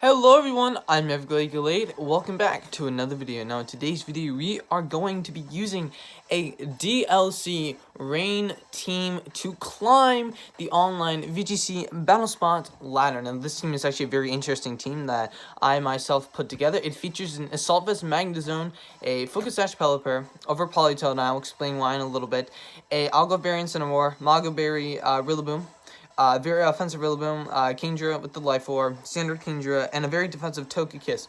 Hello everyone, I'm Glade. Welcome back to another video. Now in today's video we are going to be using a DLC rain team to climb the online VGC battle spot ladder. Now this team is actually a very interesting team that I myself put together. It features an VEST MAGNEZONE, a Focus Sash Pelipper, over Polytoad, and I'll explain why in a little bit, a Algo Berry Incineroar, Mago Berry Rillaboom, very offensive Rillaboom, Kingdra with the Life Orb, Standard Kingdra, and a very defensive Togekiss.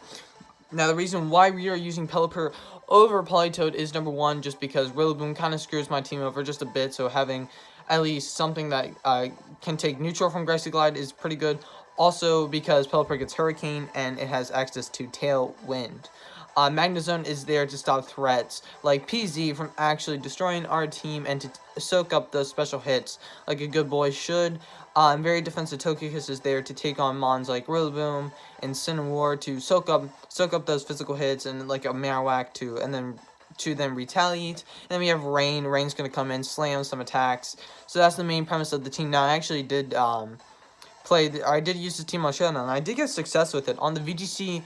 Now, the reason why we are using Pelipper over Polytoad is, number one, just because Rillaboom kind of screws my team over just a bit, so having at least something that can take neutral from Grassy Glide is pretty good. Also, because Pelipper gets Hurricane, and it has access to Tailwind. Magnezone is there to stop threats like PZ from actually destroying our team and to soak up those special hits like a good boy should. Very defensive Togekiss is there to take on mons like Rillaboom and Incineroar to soak up those physical hits, and like a Marowak to then retaliate. And then we have Rain. Rain's gonna come in, slam some attacks. So that's the main premise of the team. Now I actually did I did use the team on Showdown, and I did get success with it on the VGC.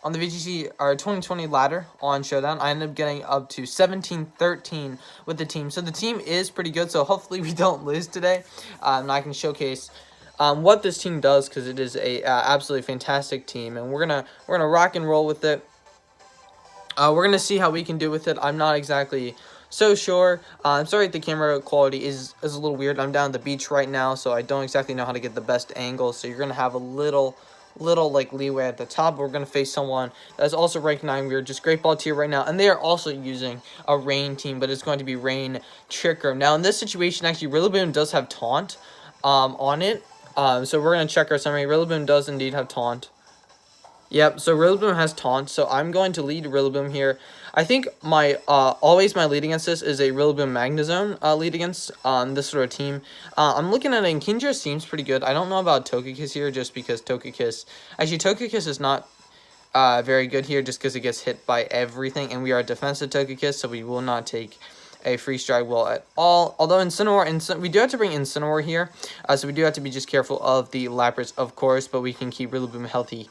On the VGC, our 2020 ladder on Showdown, I ended up getting up to 17-13 with the team. So the team is pretty good, so hopefully we don't lose today. And I can showcase what this team does, because it is a absolutely fantastic team. And we're gonna rock and roll with it. We're gonna see how we can do with it. I'm not exactly so sure. I'm sorry if the camera quality is a little weird. I'm down at the beach right now, so I don't exactly know how to get the best angle. So you're gonna have a little like leeway at the top. We're going to face someone that's also ranked 9. We're just Great Ball tier right now, and they are also using a Rain team, but it's going to be Rain Tricker. Now in this situation, actually Rillaboom does have Taunt on it, so we're going to check our summary. Rillaboom does indeed have Taunt. Yep, so Rillaboom has Taunt, so I'm going to lead Rillaboom here. I think my always my lead against this is a Rillaboom Magnezone lead against this sort of team. I'm looking at it, and Kingdra seems pretty good. I don't know about Togekiss here, just because Togekiss is not very good here, just because it gets hit by everything, and we are a defensive Togekiss, so we will not take a free strike well at all. Although we do have to bring Incineroar here, so we do have to be just careful of the Lapras, of course, but we can keep Rillaboom healthy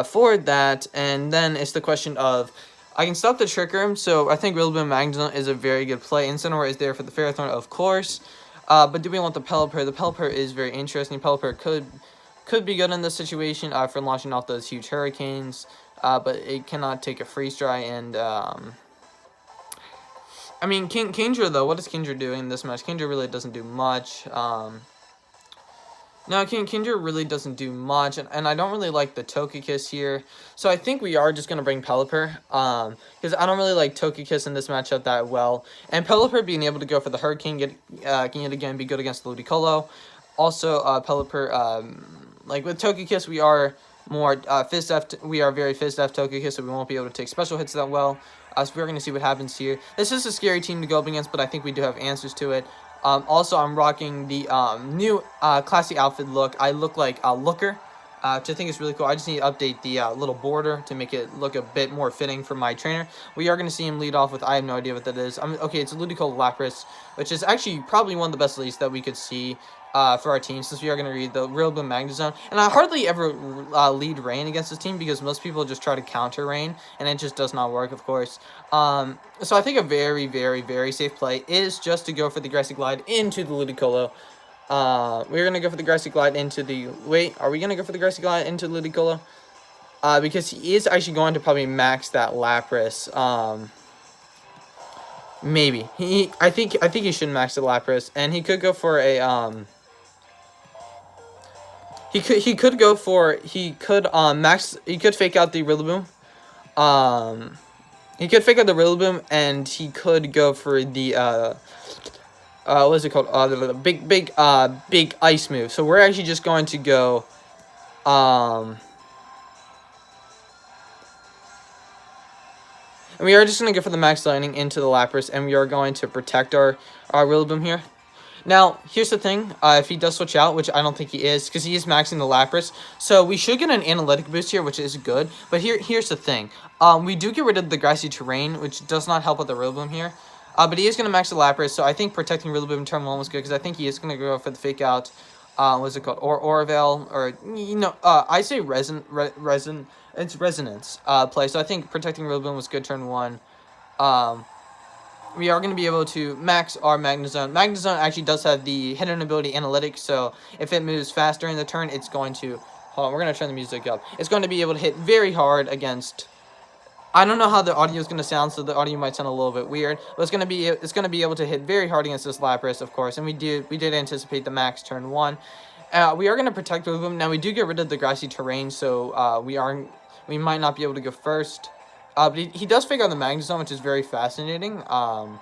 for that. And then it's the question of, I can stop the Tricker, so I think Rillaboom Magnezone is a very good play. Incineroar is there for the Ferrothorn, of course, but do we want the Pelipper? The Pelipper is very interesting. Pelipper could be good in this situation for launching off those huge Hurricanes, but it cannot take a freeze dry. And I mean, Kingdra, though, what is Kingdra doing in this match? Kingdra really doesn't do much. No, Kingdra really doesn't do much, and I don't really like the Togekiss here. So I think we are just going to bring Pelipper, because I don't really like Togekiss in this matchup that well. And Pelipper being able to go for the Hurricane, can yet again be good against Ludicolo. Also, Pelipper, like with Togekiss, we are more we are very Fizz-F Togekiss, so we won't be able to take special hits that well. So we're going to see what happens here. This is a scary team to go up against, but I think we do have answers to it. Also, I'm rocking the new classy outfit look. I look like a Looker, which I think is really cool. I just need to update the little border to make it look a bit more fitting for my trainer. We are going to see him lead off with, I have no idea what that is. Okay, it's a Ludicolo Lapras, which is actually probably one of the best leads that we could see for our team, since we are going to read the Rillaboom Magnezone. And I hardly ever lead Rain against this team, because most people just try to counter Rain, and it just does not work, of course. So I think a very, very, very safe play is just to go for the Grassy Glide into the Ludicolo. We're going to go for the Grassy Glide into the... Wait, are we going to go for the Grassy Glide into Ludicolo? Because he is actually going to probably max that Lapras. Maybe. I think he should max the Lapras, and he could go for a... He could fake out the Rillaboom. He could fake out the Rillaboom, and he could go for the what is it called? The big ice move. So we're actually just going to go and we are just going to go for the max lightning into the Lapras, and we are going to protect our Rillaboom here. Now, here's the thing, if he does switch out, which I don't think he is, because he is maxing the Lapras, so we should get an analytic boost here, which is good, but here's the thing, we do get rid of the Grassy Terrain, which does not help with the Rillaboom here, but he is going to max the Lapras, so I think protecting Rillaboom in turn 1 was good, because I think he is going to go for the fake out what's it called? Orville, or, I say it's resonance, play. So I think protecting Rillaboom was good turn 1. We are going to be able to max our Magnezone. Magnezone actually does have the hidden ability Analytics, so if it moves faster in the turn, it's going to... Hold on, we're going to turn the music up. It's going to be able to hit very hard against... I don't know how the audio is going to sound, so the audio might sound a little bit weird, but it's going to be able to hit very hard against this Lapras, of course, and we did anticipate the max turn 1. We are going to protect Rillaboom. Now, we do get rid of the grassy terrain, so we might not be able to go first. But he does figure out the Magnezone, which is very fascinating. And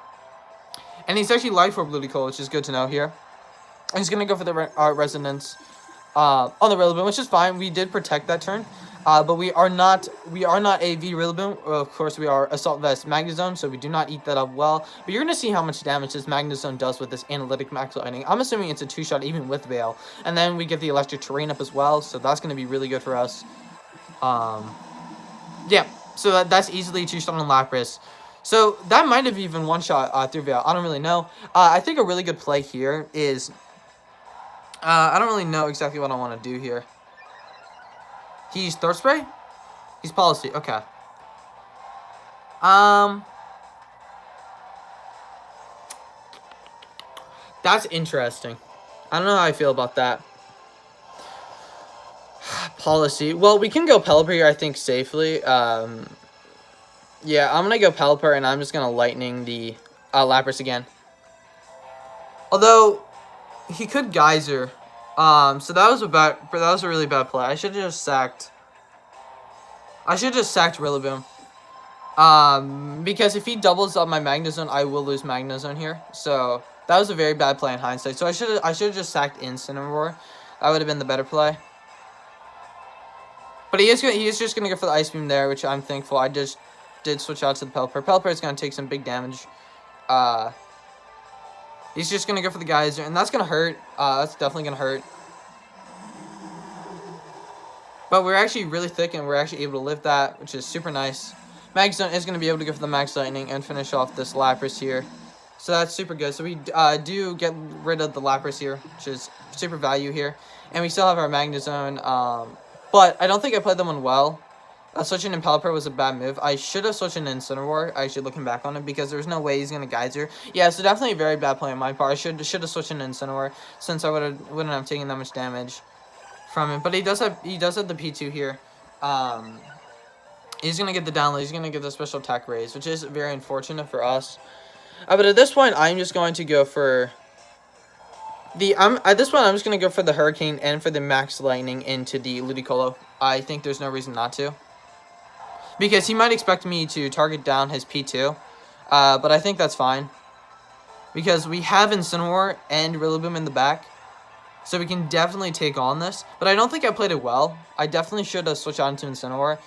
he's actually Life Orb Ludicolo, which is good to know here. And he's going to go for the Resonance on the Rillaboom, which is fine. We did protect that turn. But we are not a V Rillaboom. Of course, we are Assault Vest Magnezone, so we do not eat that up well. But you're going to see how much damage this Magnezone does with this Analytic Max Lightning. I'm assuming it's a 2-shot even with Veil. And then we get the Electric Terrain up as well, so that's going to be really good for us. Yeah. So that's easily 2-shot on Lapras. So that might have even 1-shot through Veil. I don't really know. I think a really good play here is... I don't really know exactly what I want to do here. He's Thirst Spray? He's Policy. Okay. That's interesting. I don't know how I feel about that. Policy. Well, we can go Pelipper here, I think, safely. Yeah, I'm going to go Pelipper, and I'm just going to Lightning the Lapras again. Although, he could Geyser. So that was a really bad play. I should have just sacked Rillaboom. Because if he doubles up my Magnezone, I will lose Magnezone here. So, that was a very bad play in hindsight. So, I should have just sacked Incineroar. That would have been the better play. But he is just going to go for the Ice Beam there, which I'm thankful. I just did switch out to the Pelipper. Pelipper is going to take some big damage. He's just going to go for the Geyser, and that's going to hurt. That's definitely going to hurt. But we're actually really thick, and we're actually able to live that, which is super nice. Magnezone is going to be able to go for the Max Lightning and finish off this Lapras here. So that's super good. So we do get rid of the Lapras here, which is super value here. And we still have our Magnezone. But I don't think I played them one well. Switching in Pelipper was a bad move. I should have switched in Incineroar, actually looking back on it, because there's no way he's going to Geyser. Yeah, so definitely a very bad play on my part. I should have switched in Incineroar, since I wouldn't have taken that much damage from him. But he does have the P2 here. He's going to get the download. He's going to get the special attack raise, which is very unfortunate for us. But at this point, I'm just going to go for... At this point, I'm just going to go for the Hurricane and for the Max Lightning into the Ludicolo. I think there's no reason not to. Because he might expect me to target down his P2. But I think that's fine. Because we have Incineroar and Rillaboom in the back. So we can definitely take on this. But I don't think I played it well. I definitely should have switched on to Incineroar.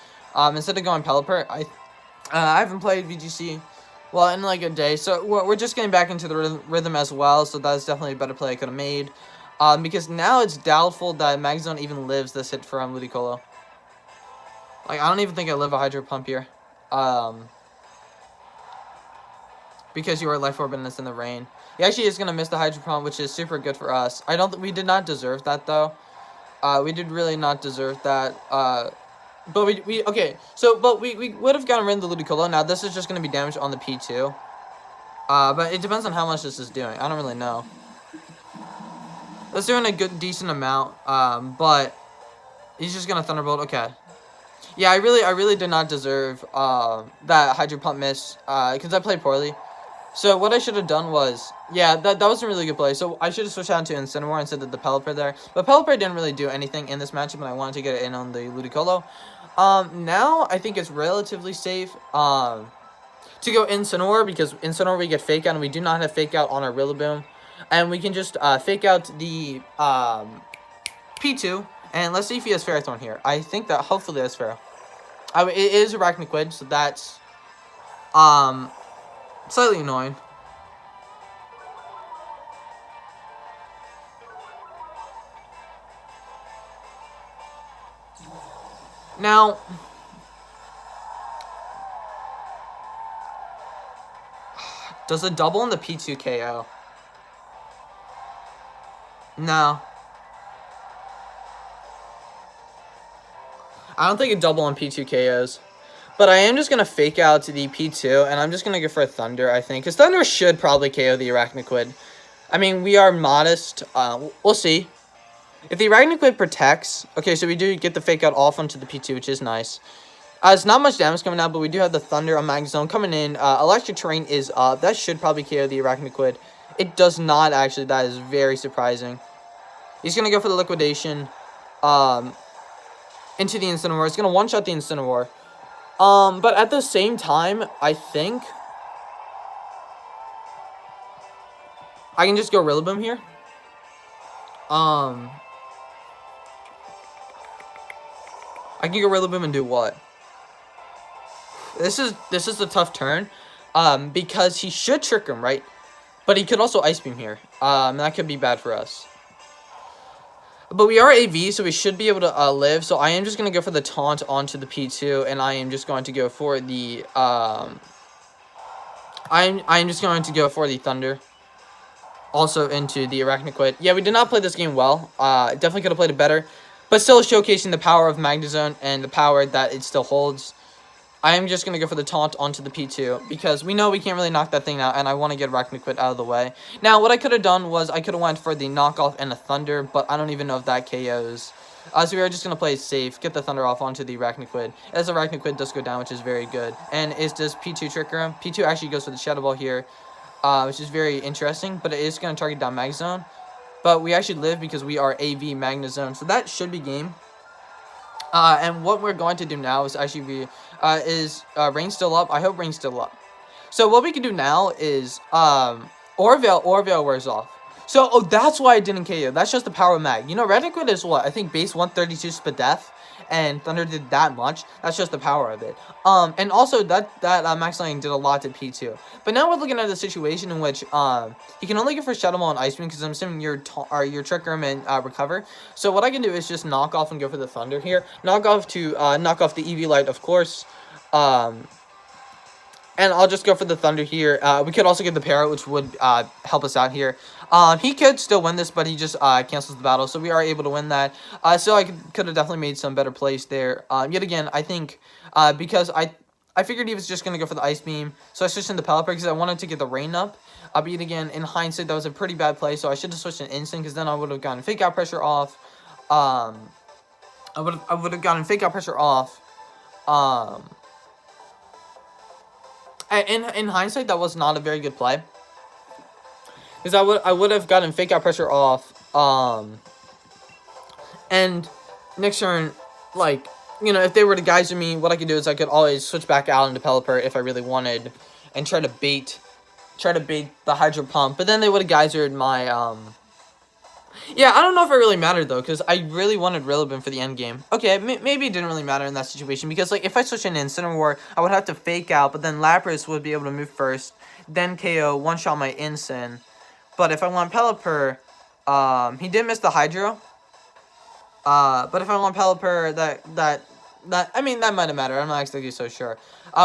Instead of going Pelipper. I haven't played VGC... well, in like a day, so we're just getting back into the rhythm as well, so that's definitely a better play I could have made. Because now it's doubtful that Magnezone even lives this hit from Ludicolo. Like, I don't even think I live a Hydro Pump here. Because you are Life Orb and it's in the rain. He actually is going to miss the Hydro Pump, which is super good for us. We did not deserve that, though. We did really not deserve that. But we would have gotten rid of the Ludicolo. Now, this is just going to be damage on the P2. But it depends on how much this is doing. I don't really know. It's doing a decent amount. But he's just going to Thunderbolt. Okay. Yeah, I really did not deserve that Hydro Pump miss. Because I played poorly. So what I should have done was, yeah, that was a really good play. So I should have switched out to Incineroar instead of the Pelipper there. But Pelipper didn't really do anything in this matchup, and I wanted to get it in on the Ludicolo. Now I think it's relatively safe to go Incineroar, because Incineroar we get Fake Out, and we do not have Fake Out on our Rillaboom. And we can just Fake Out the P2, and let's see if he has Ferrothorn here. I think that hopefully that's Ferro. It is Arachnoquid, so that's slightly annoying. Now, does a double in the P2 KO? No. I don't think a double on P2 KOs. But I am just going to fake out to the P2, and I'm just going to go for a Thunder, I think. Because Thunder should probably KO the Arachnoquid. I mean, we are modest. We'll see. If the Arachnoquid protects... Okay, so we do get the fake out off onto the P2, which is nice. It's not much damage coming out, but we do have the Thunder on Magnezone coming in. Electric Terrain is up. That should probably KO the Arachnoquid. It does not, actually. That is very surprising. He's going to go for the Liquidation into the Incineroar. It's going to one-shot the Incineroar. But at the same time, I think I can just go Rillaboom here. I can go Rillaboom and do what? This is a tough turn. Because he should Trick Room, right? But he could also Ice Beam here. That could be bad for us. But we are AV, so we should be able to live. So I am just going to go for the Taunt onto the P2, and I am just going to go for the I'm just going to go for the Thunder. Also into the Arachnoquid. Yeah, we did not play this game well. Definitely could have played it better, but still showcasing the power of Magnezone and the power that it still holds. I am just going to go for the Taunt onto the P2 because we know we can't really knock that thing out, and I want to get Arachnoquid out of the way. Now, what I could have done was I could have went for the knockoff and a Thunder, but I don't even know if that KOs. So we are just going to play it safe, get the Thunder off onto the Arachnoquid. As the Arachnoquid does go down, which is very good. And is does P2 Trick Room? P2 actually goes for the Shadow Ball here, which is very interesting, but it is going to target down Magnezone. But we actually live because we are AV Magnezone, so that should be game. And what we're going to do now is actually be, Rain still up? I hope Rain's still up. So what we can do now is, Orveil wears off. So, oh, that's why I didn't KO. That's just the power of Mag. You know, Arachnoquid is what? I think base 132 Spadef, and Thunder did that much. That's just the power of it. And also that Max Lightning did a lot to P2. But now we're looking at a situation in which he can only go for Shadow Ball and Ice Beam because I'm assuming your Trick Room and Recover. So what I can do is just knock off and go for the Thunder here. Knock off the EV Light, of course. And I'll just go for the Thunder here. We could also get the Parrot, which would help us out here. He could still win this, but he just cancels the battle. So we are able to win that. So I could have definitely made some better plays there. Yet again, I think because I figured he was just going to go for the Ice Beam. So I switched in the Pelipper because I wanted to get the Rain up. But yet again, in hindsight, that was a pretty bad play. So I should have switched an Instant because then I would have gotten Fake Out Pressure off. I would have gotten Fake Out Pressure off. In hindsight, that was not a very good play. Because I would have gotten Fake Out Pressure off. And next turn, like, you know, if they were to Geyser me, what I could do is I could always switch back out into Pelipper if I really wanted. And try to bait the Hydro Pump. But then they would have Geysered my, yeah, I don't know if it really mattered, though, because I really wanted Rillaboom for the end game. Okay, maybe it didn't really matter in that situation, because, like, if I switch in Incineroar, I would have to Fake Out, but then Lapras would be able to move first, then KO, one-shot my Incin. But if I want Pelipper, he did miss the Hydro. But if I want Pelipper, I mean, that might have mattered. I'm not exactly so sure.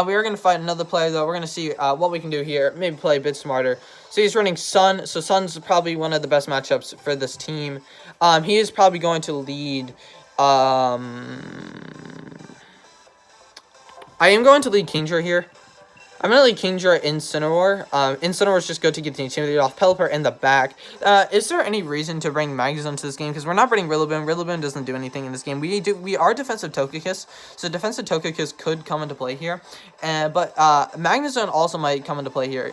We are going to fight another player, though. We're going to see what we can do here. Maybe play a bit smarter. So he's running Sun. So Sun's probably one of the best matchups for this team. He is probably going to lead. I am going to lead Kingdra here. I'm going to lead Kingdra Incineroar. Incineroar is just good to get the Intimidate off Pelipper in the back. Is there any reason to bring Magnezone to this game? Because we're not bringing Rillaboom. Rillaboom doesn't do anything in this game. We are defensive Togekiss, so defensive Togekiss could come into play here. But Magnezone also might come into play here.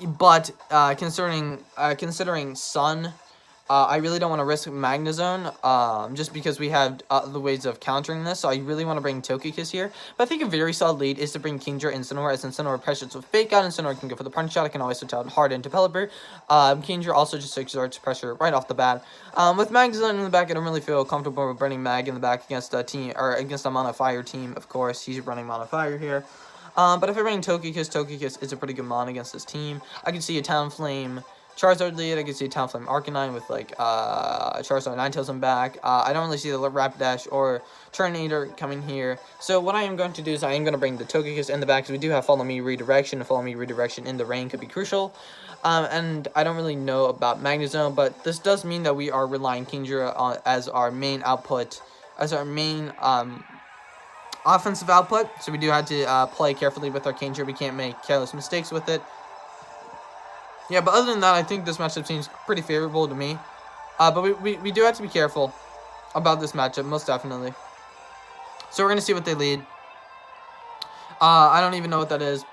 But considering Sun, I really don't want to risk Magnezone, just because we have other ways of countering this, so I really want to bring Togekiss here. But I think a very solid lead is to bring Kingdra Incineroar, as Incineroar pressures with Fake Out. Incineroar can go for the Punch Shot. I can always switch out hard into Pelipper. Kingdra also just exerts pressure right off the bat. With Magnezone in the back, I don't really feel comfortable with running Mag in the back against a team, or against a Mono Fire team, of course. He's running Mono Fire here. But if I bring Togekiss is a pretty good mon against this team. I can see a Talonflame Charizard lead. I can see a Talonflame Arcanine with, like, Charizard Ninetales in back. I don't really see the Rapidash or Turtonator coming here. So what I am going to do is I am going to bring the Togekiss in the back, because we do have Follow Me Redirection. Follow Me Redirection in the rain could be crucial. And I don't really know about Magnezone, but this does mean that we are relying Kingdra on as our main output offensive output. So we do have to play carefully with our Kingdra. We can't make careless mistakes with it. Yeah, but other than that, I think this matchup seems pretty favorable to me. But we do have to be careful about this matchup, most definitely. So we're going to see what they lead. I don't even know what that is.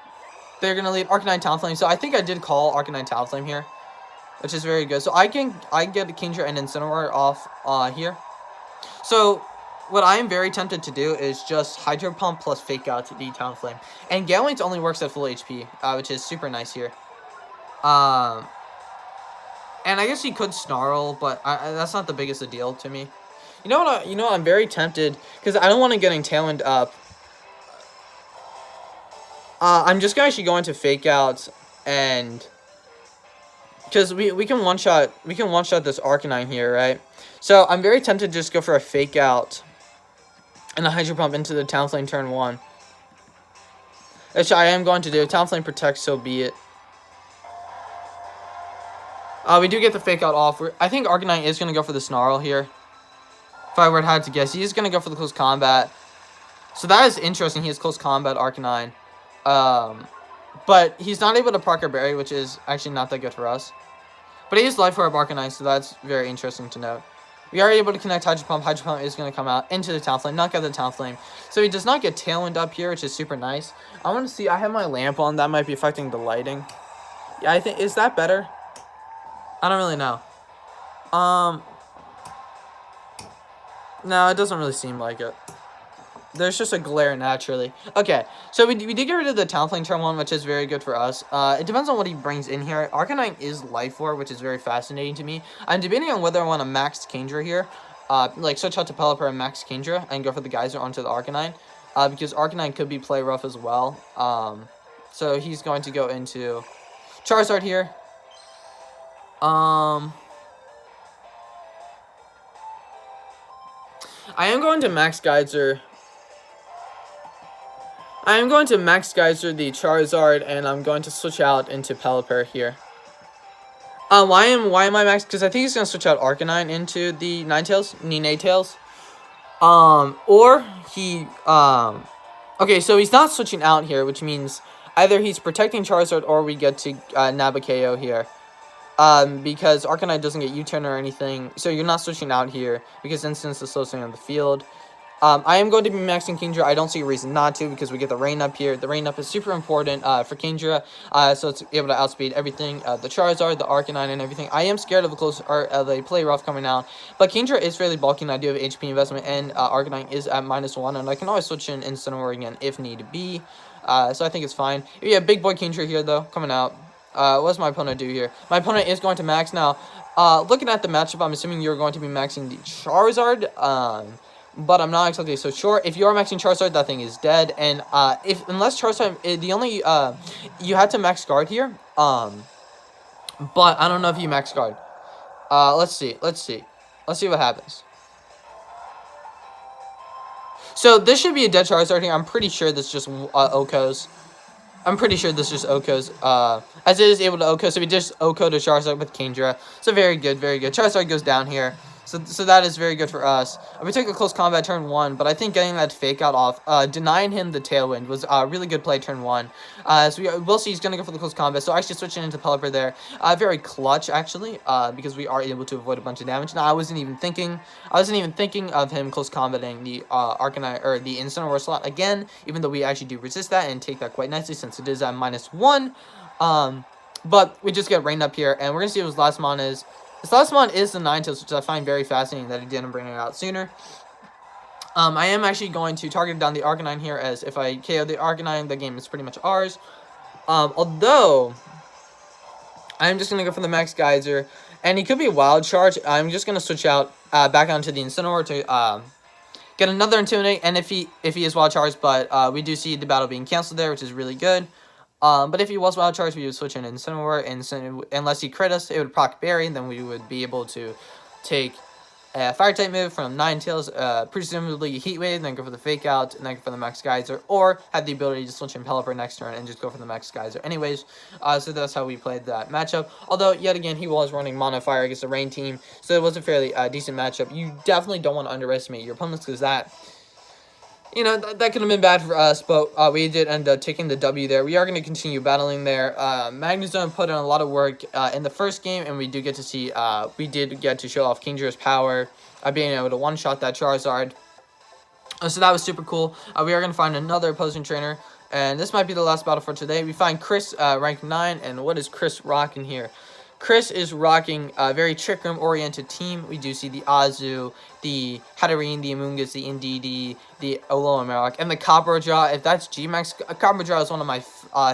They're going to lead Arcanine Talonflame. So I think I did call Arcanine Talonflame here, which is very good. So I get Kingdra and Incineroar off here. So what I am very tempted to do is just Hydro Pump plus Fake Out to the Talonflame. And Gallade only works at full HP, which is super nice here. And I guess he could Snarl, but that's not the biggest a deal to me. You know what? I'm very tempted because I don't want to get Tailwind up. I'm just gonna actually go into Fake Out, and because we can one shot this Arcanine here, right? So I'm very tempted to just go for a Fake Out and a Hydro Pump into the Talonflame turn 1, which I am going to do. Talonflame protects, so be it. We do get the Fake Out off. I think Arcanine is gonna go for the Snarl here. If I were to have to guess, he is gonna go for the Close Combat. So that is interesting. He has Close Combat Arcanine. But he's not able to Parker Berry, which is actually not that good for us. But he is Life Orb Arcanine, so that's very interesting to note. We are able to connect Hydro Pump. Hydro Pump is going to come out into the Talonflame, not get the Talonflame. So he does not get Tailwind up here, which is super nice. I want to see, I have my lamp on. That might be affecting the lighting. Yeah, I think, is that better? I don't really know. No, it doesn't really seem like it. There's just a glare naturally. Okay, so we did get rid of the Talonflame turn 1, which is very good for us. It depends on what he brings in here. Arcanine is Life Orb, which is very fascinating to me. I'm debating on whether I want to max Kingdra here. Like switch out to Pelipper and max Kingdra and go for the Geyser onto the Arcanine. Because Arcanine could be play rough as well. So he's going to go into Charizard here. I am going to max Geyser. I am going to max Geyser the Charizard, and I'm going to switch out into Pelipper here. Why am I max? Because I think he's going to switch out Arcanine into the Ninetales. Or he, okay, so he's not switching out here, which means either he's protecting Charizard or we get to Nabakeo here. Because Arcanine doesn't get U-turn or anything, so you're not switching out here because Instance is slowing on the field. I am going to be maxing Kingdra. I don't see a reason not to because we get the Rain Up here. The Rain Up is super important for Kingdra, so it's able to outspeed everything, the Charizard, the Arcanine, and everything. I am scared of a play rough coming out, but Kingdra is fairly bulky, and I do have HP investment, and Arcanine is at -1, and I can always switch in Incineroar again if need be, so I think it's fine. Yeah, big boy Kingdra here, though, coming out. What does my opponent do here? My opponent is going to max now. Looking at the matchup, I'm assuming you're going to be maxing the Charizard, but I'm not exactly so sure. If you are maxing Charizard, that thing is dead. And unless Charizard, you had to max guard here. But I don't know if you max guard. Let's see what happens. So this should be a dead Charizard here. I'm pretty sure this just Oko's. As it is able to Oko, so we just Oko to Charizard with Kingdra. So very good, very good. Charizard goes down here. So that is very good for us. We took a Close Combat turn 1, but I think getting that Fake Out off, denying him the Tailwind was a really good play turn 1. So we'll see he's going to go for the Close Combat. So actually switching into Pelipper there. Very clutch, actually, because we are able to avoid a bunch of damage. Now, I wasn't even thinking of him Close Combating the Arcanine, or the Incineroar slot again, even though we actually do resist that and take that quite nicely since it is at -1. But we just get Rain Up here, and we're going to see what his last mon is. His last mon is the Ninetales, which I find very fascinating that he didn't bring it out sooner. I am actually going to target down the Arcanine here, as if I KO the Arcanine, the game is pretty much ours. Although, I'm just going to go for the Max Geyser, and he could be a Wild Charge. I'm just going to switch out back onto the Incineroar to get another Intimidate, and if he is Wild Charge, but we do see the battle being canceled there, which is really good. But if he was Wild Charge, we would switch in Incineroar, and unless he crit us, it would proc Berry, and then we would be able to take fire type move from Ninetales, presumably Heat Wave, then go for the Fake Out, and then go for the Max Geyser, or have the ability to switch in Pelipper next turn and just go for the Max Geyser anyways. So that's how we played that matchup. Although, yet again, he was running Mono Fire against the Rain team, so it was a fairly decent matchup. You definitely don't want to underestimate your opponents, because that, you know, that could have been bad for us, but we did end up taking the W there. We are going to continue battling there. Magnezone put in a lot of work in the first game, and we do get to see, we did get to show off Kingdra's power, being able to one-shot that Charizard. So that was super cool. We are going to find another opposing trainer, and this might be the last battle for today. We find Chris, rank 9, and what is Chris rocking here? Chris is rocking a very Trick Room-oriented team. We do see the Azu, the Hatterene, the Amoonguss, the Indeedee, the Olola, and the Copperajah. If that's G-Max, Copperajah is one of my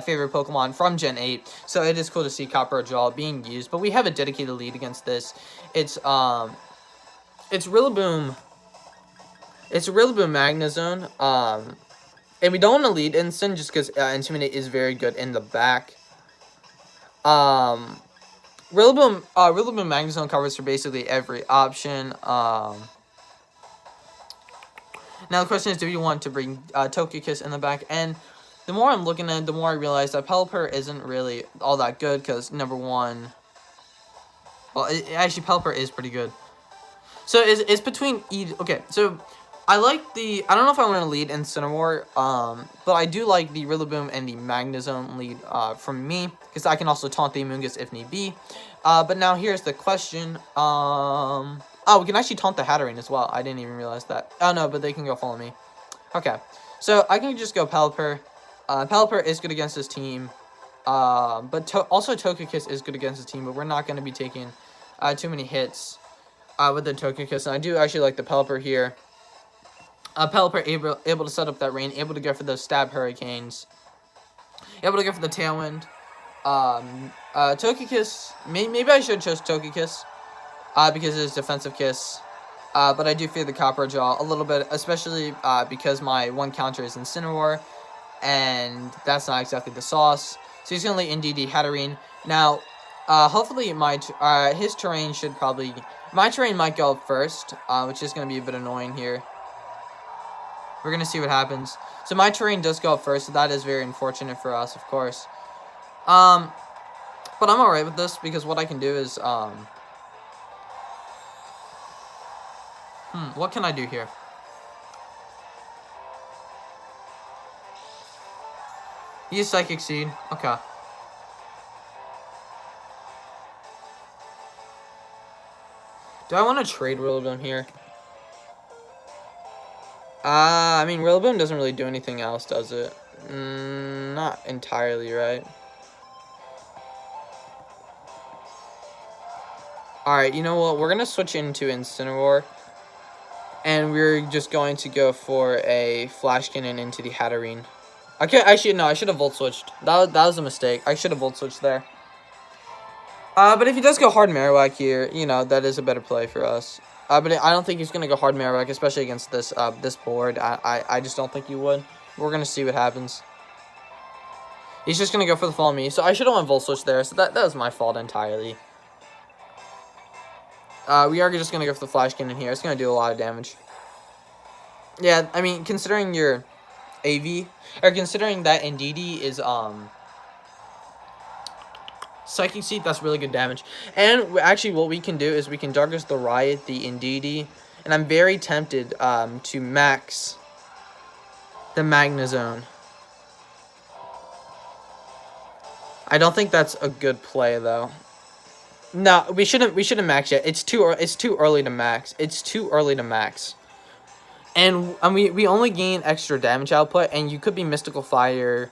favorite Pokemon from Gen 8, so it is cool to see Copperajah being used. But we have a dedicated lead against this. It's Rillaboom. It's Rillaboom Magnezone. And we don't want to lead Instant just because Intimidate is very good in the back. Rillaboom Magnezone covers for basically every option. Now the question is, do you want to bring Togekiss in the back? And the more I'm looking at it, the more I realize that Pelipper isn't really all that good, because number one, well, actually Pelipper is pretty good. So it's between okay, so I like the, I don't know if I want to lead Incineroar, but I do like the Rillaboom and the Magnezone lead from me, because I can also taunt the Amoonguss if need be. But now here's the question. Oh, we can actually taunt the Hatterene as well. I didn't even realize that. Oh, no, but they can go follow me. Okay, so I can just go Pelipper. Pelipper is good against this team. But also Togekiss is good against this team, but we're not going to be taking too many hits with the Togekiss. And I do actually like the Pelipper here. Pelipper able to set up that rain, able to go for those stab hurricanes, able to go for the tailwind. Togekiss, maybe I should choose Togekiss, because it's defensive kiss. But I do fear the Copperajah a little bit, especially because my one counter is Incineroar, and that's not exactly the sauce. So he's gonna let Indeedee Hatterene. Now, hopefully his terrain should probably, my terrain might go up first, which is gonna be a bit annoying here. We're going to see what happens. So my terrain does go up first, so that is very unfortunate for us, of course. But I'm alright with this, because what I can do is, what can I do here? Use Psychic Seed. Okay. Do I want to trade Rillaboom here? I mean, Rillaboom doesn't really do anything else, does it? Not entirely, right? Alright, you know what? We're going to switch into Incineroar. And we're just going to go for a Flash Cannon into the Hatterene. Okay, actually, no, I should have Volt Switched. That was a mistake. I should have Volt Switched there. But if he does go hard Marowak here, you know, that is a better play for us. But I don't think he's going to go hard Marowak, especially against this this board. I just don't think he would. We're going to see what happens. He's just going to go for the Follow Me. So I should have went Volt Switch there. So that was my fault entirely. We are just going to go for the Flash Cannon here. It's going to do a lot of damage. Yeah, I mean, considering your AV, or considering that Indeedee is Psychic Seed, that's really good damage. And actually what we can do is we can Darkest the Riot, the Indeedee, and I'm very tempted to max the Magnezone. I don't think that's a good play though. No, we shouldn't max yet. It's too early to max. It's too early to max. And we only gain extra damage output, and you could be Mystical Fire.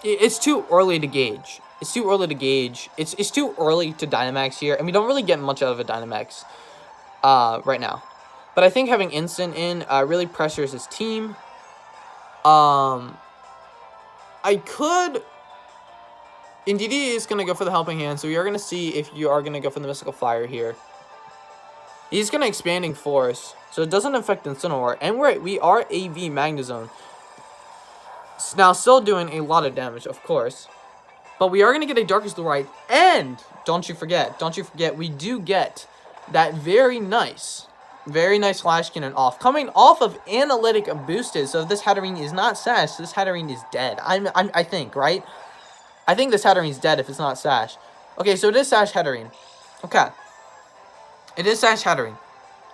It's too early to gauge. It's too early to gauge. It's too early to Dynamax here, and we don't really get much out of a Dynamax right now. But I think having Instant in really pressures his team. I could. Indeedee is going to go for the Helping Hand, so we are going to see if you are going to go for the Mystical Fire here. He's going to Expanding Force, so it doesn't affect Incineroar. And we are AV Magnezone. Now, still doing a lot of damage, of course. But we are going to get a Darkest the Right. And, don't you forget, we do get that very nice Flash Cannon off. Coming off of Analytic Boosted, so if this Hatterene is not Sash, this Hatterene is dead. I think, right? I think this Hatterene's dead if it's not Sash. Okay, so it is Sash Hatterene. Okay. It is Sash Hatterene.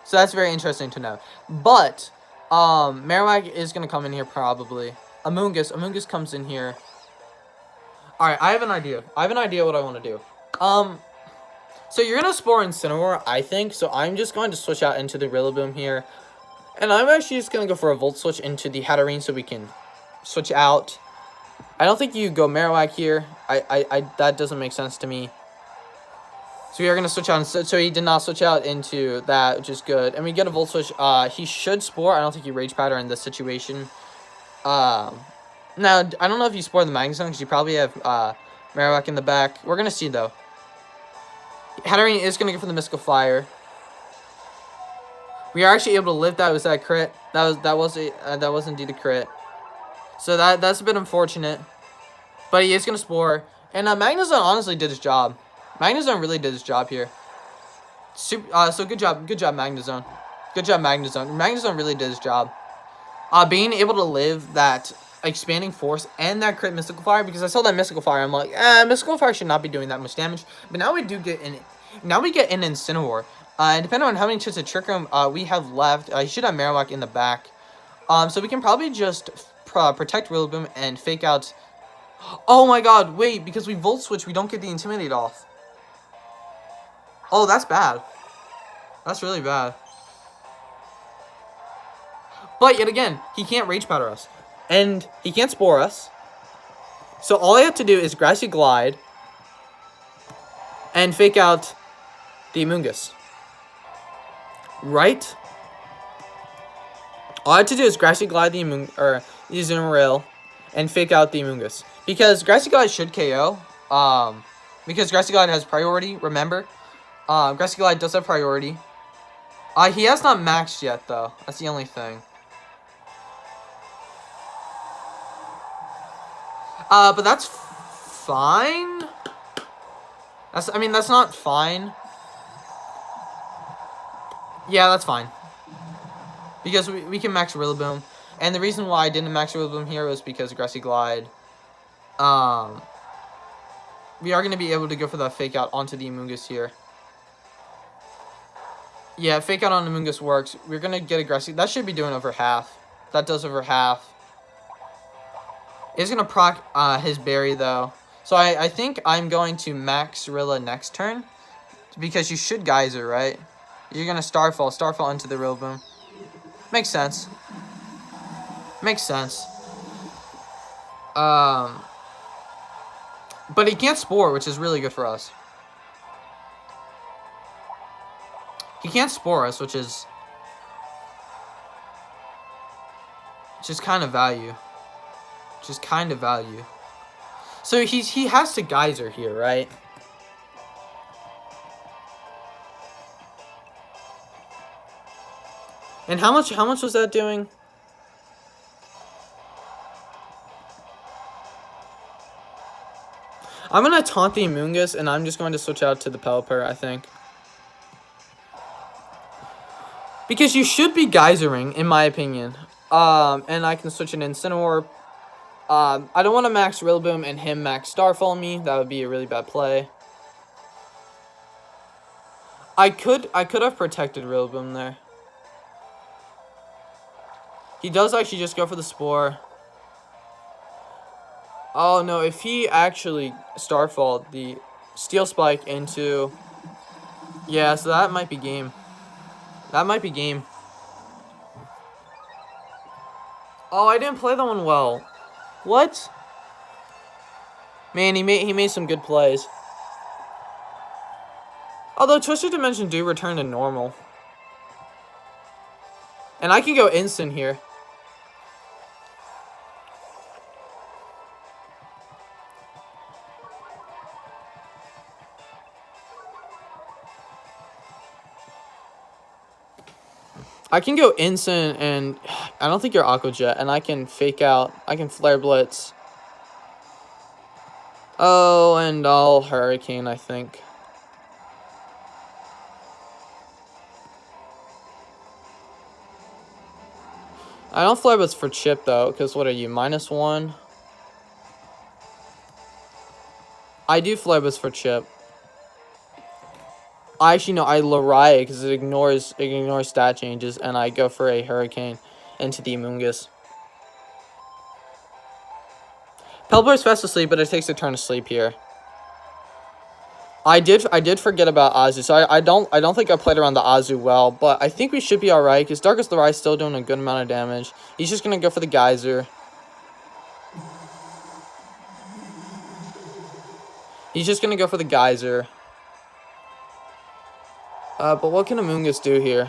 So that's very interesting to know. But, Marowak is going to come in here probably. Amoonguss comes in here. Alright, I have an idea. I have an idea what I want to do. So you're going to Spore Incineroar, I think. So I'm just going to switch out into the Rillaboom here. And I'm actually just going to go for a Volt Switch into the Hatterene so we can switch out. I don't think you go Marowak here. That doesn't make sense to me. So we are going to switch out. So he did not switch out into that, which is good. And we get a Volt Switch. He should Spore. I don't think you Rage Powder in this situation. Now, I don't know if you Spore the Magnezone because you probably have Marowak in the back. We're going to see, though. Hatterene is going to go for the Mystical Fire. We are actually able to live that. Was that a crit? That was indeed a crit. So that's a bit unfortunate. But he is going to Spore. And Magnezone honestly did his job. Magnezone really did his job here. So good job Magnezone. Good job Magnezone. Magnezone really did his job. Being able to live that Expanding Force and that crit Mystical Fire, because I saw that Mystical Fire, I'm like, Mystical Fire should not be doing that much damage. But now we do get in. Now we get an Incineroar. And depending on how many chips of Trick Room we have left, you should have Marowak in the back. So we can probably just protect Rillaboom and fake out. Oh my God! Wait, because we Volt Switch, we don't get the Intimidate off. Oh, that's bad. That's really bad. But yet again, he can't Rage Powder us. And he can't Spore us. So all I have to do is Grassy Glide. And fake out the Amoonguss. Right? All I have to do is Grassy Glide the Azumarill. And fake out the Amoonguss. Because Grassy Glide should KO. Because Grassy Glide has priority, remember? Grassy Glide does have priority. He has not maxed yet, though. That's the only thing. But that's fine. I mean, that's not fine. Yeah, that's fine. Because we can max Rillaboom. And the reason why I didn't max Rillaboom here was because of Grassy Glide. We are going to be able to go for that fake out onto the Amoonguss here. Yeah, fake out on Amoonguss works. We're going to get a Grassy. That should be doing over half. That does over half. It's going to proc his berry, though. So I think I'm going to max Rilla next turn. Because you should Geyser, right? You're going to Starfall into the Rillaboom. Makes sense. Makes sense. But he can't Spore, which is really good for us. He can't Spore us, which is just kind of value. Just kind of value. So he has to Geyser here, right? And how much was that doing? I'm gonna taunt the Amoonguss, and I'm just going to switch out to the Pelipper, I think. Because you should be Geysering, in my opinion. And I can switch an Incineroar. I don't want to max Rillaboom and him max Starfall me. That would be a really bad play. I could have protected Rillaboom there. He does actually just go for the Spore. Oh no, if he actually Starfalled the Steel Spike into... Yeah, so that might be game. That might be game. Oh, I didn't play that one well. What? Man, he made some good plays. Although Twisted Dimension do return to normal. And I can go instant here. I can go instant, and I don't think you're Aqua Jet, and I can fake out. I can Flare Blitz. Oh, and I'll Hurricane, I think. I don't fly bus for chip though, because what are you, -1? I do fly bus for chip. I actually know I Lariat because it ignores stat changes, and I go for a Hurricane into the Amoonguss. Pelipper is fast asleep, but it takes a turn to sleep here. I did forget about Azu, so I don't think I played around the Azu well, but I think we should be alright because Darkest Lariat is still doing a good amount of damage. He's just gonna go for the Geyser. But what can Amoonguss do here?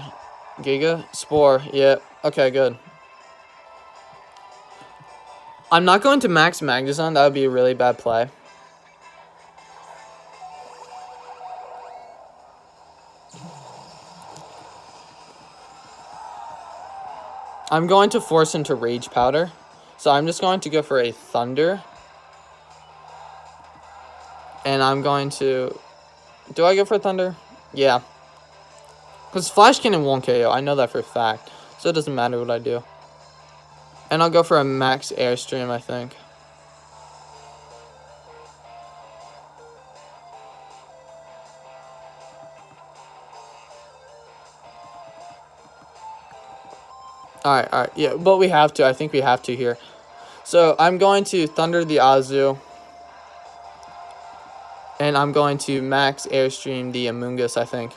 Giga? Spore. Yeah. Okay, good. I'm not going to max Magnezone. That would be a really bad play. I'm going to force into Rage Powder. So I'm just going to go for a Thunder. And I'm going to... Do I go for a Thunder? Yeah. Because Flash Cannon won't KO. I know that for a fact. So it doesn't matter what I do. And I'll go for a max Airstream, I think. Alright. Yeah, but we have to. I think we have to here. So I'm going to Thunder the Azu. And I'm going to max Airstream the Amoonguss, I think.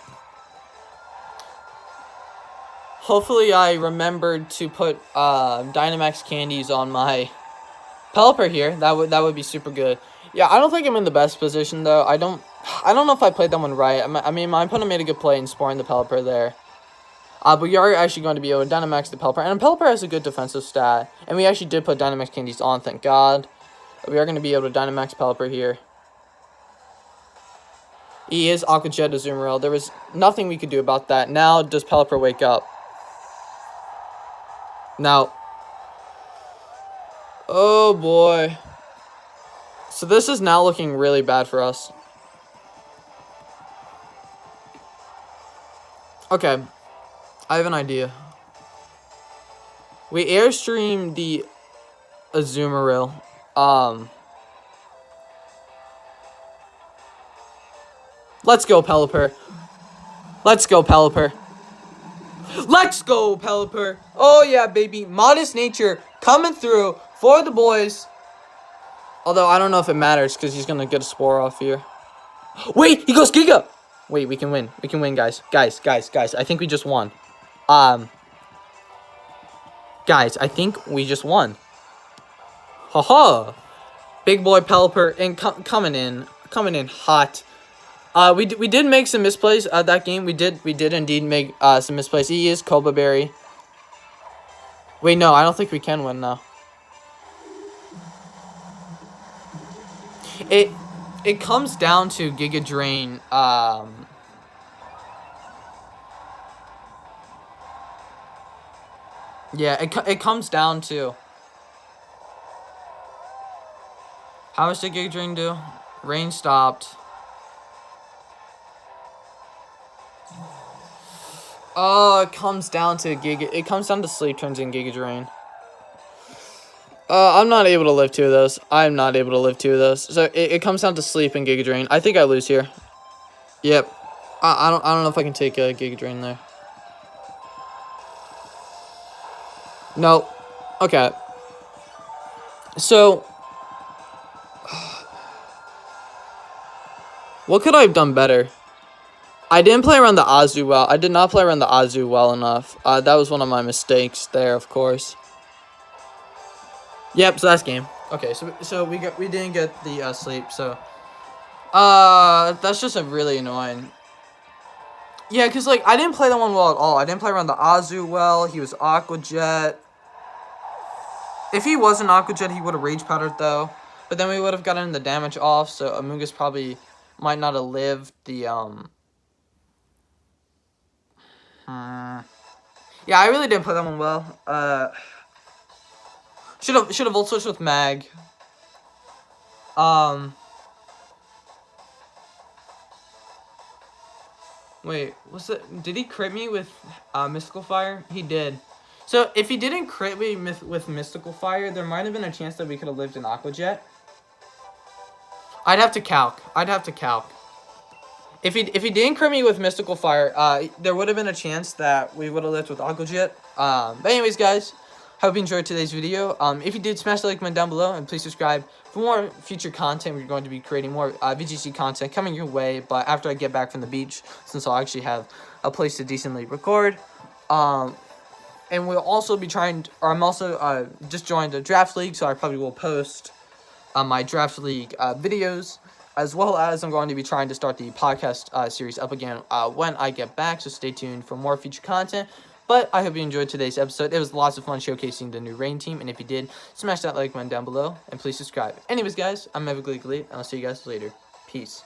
Hopefully I remembered to put Dynamax candies on my Pelipper here. That would be super good. Yeah, I don't think I'm in the best position though. I don't know if I played that one right. I mean, my opponent made a good play in sporing the Pelipper there. But we are actually going to be able to Dynamax the Pelipper. And Pelipper has a good defensive stat. And we actually did put Dynamax candies on, thank God. We are going to be able to Dynamax Pelipper here. He is Aqua Jet Azumarill. There was nothing we could do about that. Now, does Pelipper wake up? Now. Oh, boy. So this is now looking really bad for us. Okay. I have an idea. We Airstream the Azumarill. Let's go, Pelipper. Let's go, Pelipper. Let's go, Pelipper. Oh, yeah, baby. Modest Nature coming through for the boys. Although, I don't know if it matters because he's going to get a Spore off here. Wait, he goes Giga. Wait, we can win. We can win, guys. Guys. I think we just won. Guys, I think we just won. Haha. Big boy Pelipper and coming in hot. We did make some misplays that game. We did indeed make some misplays. He is Koba Berry. Wait, no, I don't think we can win now. It comes down to Giga Drain. Yeah, it comes down to how much did Giga Drain do? Rain stopped. Oh, it comes down to sleep turns in Giga Drain. I'm not able to live 2 of those. I'm not able to live 2 of those. So it comes down to sleep and Giga Drain. I think I lose here. Yep. I don't know if I can take a Giga Drain there. No. Okay. So what could I have done better? I didn't play around the Azu well. I did not play around the Azu well enough. That was one of my mistakes there, of course. Yep, so that's game. Okay, so we didn't get the sleep, so that's just a really annoying. Yeah, cause like I didn't play that one well at all. I didn't play around the Azu well. He was Aqua Jet. If he wasn't Aqua Jet, he would have Rage Powdered though. But then we would have gotten the damage off, so Amoonguss probably might not have lived the Yeah, I really didn't play that one well. Should have Volt Switched with Mag. Wait, did he crit me with Mystical Fire? He did. So if he didn't crit me with Mystical Fire, there might have been a chance that we could have lived in Aqua Jet. I'd have to calc. If he didn't crit me with Mystical Fire, there would have been a chance that we would have lived with Aqua Jet. But anyways, guys, hope you enjoyed today's video. If you did, smash the like button down below, and please subscribe for more future content. We're going to be creating more VGC content coming your way, but after I get back from the beach, since I'll actually have a place to decently record. And we'll also be trying, or I'm also just joined a draft league, so I probably will post my draft league videos, as well as I'm going to be trying to start the podcast series up again when I get back, so stay tuned for more future content. But I hope you enjoyed today's episode. It was lots of fun showcasing the new Rain team, and if you did, smash that like button down below, and please subscribe. Anyways, guys, I'm Elite, and I'll see you guys later. Peace.